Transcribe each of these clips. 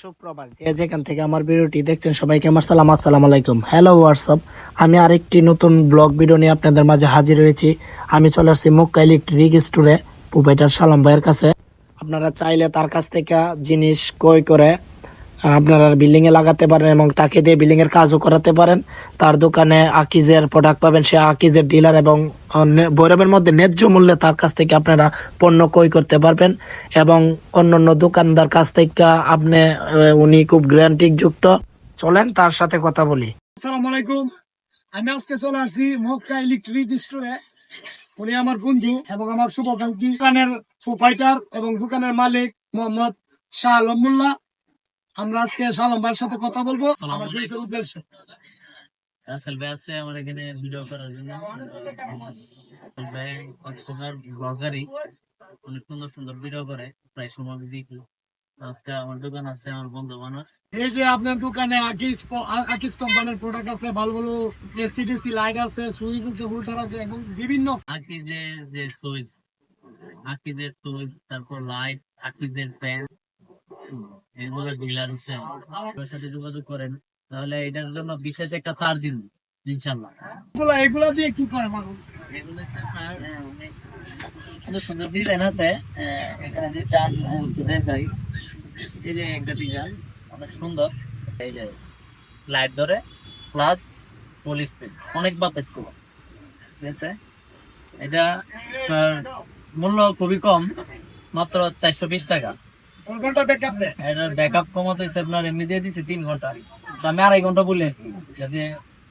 সুপ্রভাত, যে যেখান থেকে আমার ভিডিওটি দেখছেন সবাইকে আমার সালাম, আসসালামু আলাইকুম। হ্যালো হোয়াটসঅ্যাপ, আমি আরেকটি নতুন ব্লগ ভিডিও নিয়ে আপনাদের মাঝে হাজির হয়েছি। আমি চলে আসছি মক্কা ইলেকট্রিক স্টোরে প্রোপাইটার সালাম ভাইয়ের কাছে। আপনারা চাইলে তার কাছ থেকে জিনিস ক্রয় করে আপনারা বিল্ডিং এ লাগাতে পারেন এবং তাকে দিয়ে বিল্ডিং এর কাজও করাতে পারেন। তার দোকানে আকিজের প্রোডাক্ট পাবেন, সে আকিজের ডিলার এবং ভৈরবের মধ্যে ন্যায্য মূল্যে তার কাছ থেকে আপনারা পণ্য ক্রয় করতে পারবেন এবং অন্যান্য দোকানদার কাছ থেকে আপনি উনি খুব গ্যারান্টি যুক্ত। চলেন তার সাথে কথা বলি। আসসালামু আলাইকুম। আমি আজকে চলে আসছি মক্কা ইলেকট্রিক স্টোরে। উনি আমার বন্ধু এবং আমার শুভাকাঙ্ক্ষী, দোকানের প্রোপাইটার এবং দোকানের মালিক মোহাম্মদ শাহ আলম মোল্লা। আমরা আজকে শালম ভাইয়ের সাথে কথা বলবো আমার পরিচয়ের উদ্দেশ্যে। রাসেল ভাই আছে আমার এখানে ভিডিও করার জন্য। রাসেল ভাই অনেক ব্লগারই, অনেক সুন্দর সুন্দর ভিডিও করে, প্রায় সময় আমি দেখি। আজকে আমার দোকান আছে, আমার বন্ধু মানুষ। এই যে আপনার দোকানে আকিস কোম্পানির প্রোডাক্ট আছে, ভালো ভালো এসিডিসি লাইট আছে, সুইচ আছে, হোল্ডার আছে এবং বিভিন্ন আকিজের যে সুইচ, আকিজের সুইচ, তারপর লাইট, আকিজের ফ্যান, এগুলো ডিলার আছে। ওর সাথে যোগাযোগ করেন, তাহলে এটার জন্য বিশেষ একটা ছাড় দিন ইনশাল্লাহ। এগুলা দিয়ে কি করে মানুষ? এগুলো হচ্ছে আপনার অনেক সুন্দর সুন্দর ডিজাইন আছে। এখানে যে চার দেখাই, এই যে একটা ডিজাইন অনেক সুন্দর, এই যে লাইট ধরে প্লাস ফুল স্পিড, অনেক বাতাস ছিল। ঠিক আছে, এটা আপনার মূল্য খুবই কম, মাত্র 420 টাকা। এটার ব্যাকআপ কমাতে আপনার এমনি দিয়ে দিচ্ছে 3 ঘন্টা, তো আমি 2.5 ঘন্টা বলে যাতে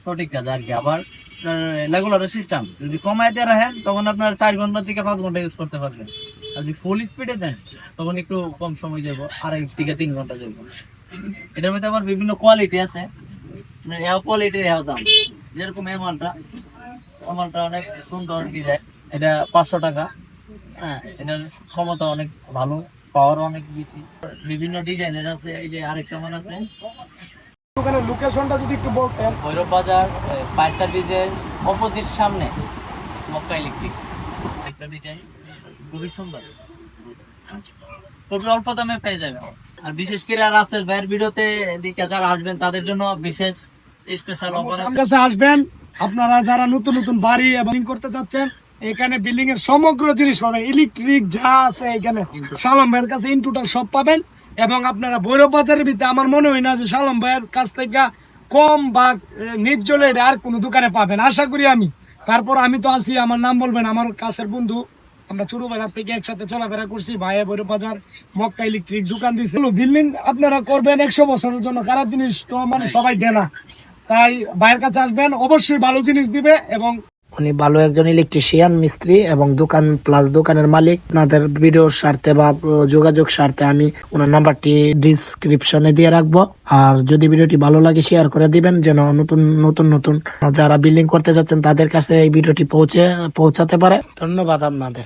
সঠিক কাজ আর কি। আবার রেগুলার সিস্টেম যদি কমায় দিয়ে রাখেন তখন আপনার 4 ঘন্টা থেকে 5 ঘন্টা ইউজ করতে পারবেন। আর যদি ফুল স্পিডে দেন তখন একটু কম সময় যাবো, 2.5 থেকে 3 ঘন্টা যাবো। এটার মধ্যে আবার বিভিন্ন কোয়ালিটি আছে, কোয়ালিটির দাম। যেরকম এই মালটা অনেক সুন্দর ডিজাইন, এটা 500 টাকা। হ্যাঁ, এটার ক্ষমতা অনেক ভালো, পাওয়ার অনেক বেশি, বিভিন্ন ডিজাইনের আছে। এই যে আরেকটা মান আছে, দোকানের লোকেশনটা যদি একটু বলতেন। ভৈরব বাজার ফায়ার সার্ভিসের অপোজিট সামনে মক্কা ইলেকট্রিক। একটা ডিজাইন খুবই সুন্দর, খুবই অল্প দামে পেয়ে যাবে। আর বিশেষ করে রাসেল ভাইয়ের ভিডিওতে দিকে যারা আসবেন তাদের জন্য বিশেষ স্পেশাল অফার আছে। আসবেন আপনারা যারা নতুন নতুন বাড়ি এবং করতে চাচ্ছেন, এখানে বিল্ডিং এর সমগ্র জিনিস পাবেন, ইলেকট্রিক যা আছে এখানে শালম ভাইয়ের কাছে ইন টোটাল সব পাবেন। এবং আপনারা ভৈরব বাজারের ভিতরে আমার মনে হয় না যে শালম ভাইয়ের কাছ থেকে কম বা নির্জলে আর কোন দোকানে পাবেন, আশা করি আমি। তারপর আমি তো আছি, আমার নাম বলবেন, আমার কাছের বন্ধু, আমরা ছোটবেলা থেকে একসাথে চলাফেরা করছি। ভাইয়া ভৈরব বাজার মক্কা ইলেকট্রিক দোকান দিচ্ছে। বিল্ডিং আপনারা করবেন 100 বছরের জন্য, খারাপ জিনিস তো মানে সবাই দেয় না, তাই ভাইয়ের কাছে আসবেন, অবশ্যই ভালো জিনিস দিবে। এবং উনি ভালো একজন ইলেকট্রিশিয়ান মিস্ত্রি এবং দোকান প্লাস দোকানের মালিক। আপনাদের ভিডিওর স্বার্থে বা যোগাযোগ স্বার্থে আমি ওনার নাম্বারটি ডিসক্রিপশনে দিয়ে রাখবো। আর যদি ভিডিওটি ভালো লাগে শেয়ার করে দিবেন, যেন নতুন নতুন নতুন যারা বিল্ডিং করতে যাচ্ছেন তাদের কাছে এই ভিডিওটি পৌঁছাতে পারে। ধন্যবাদ আপনাদের।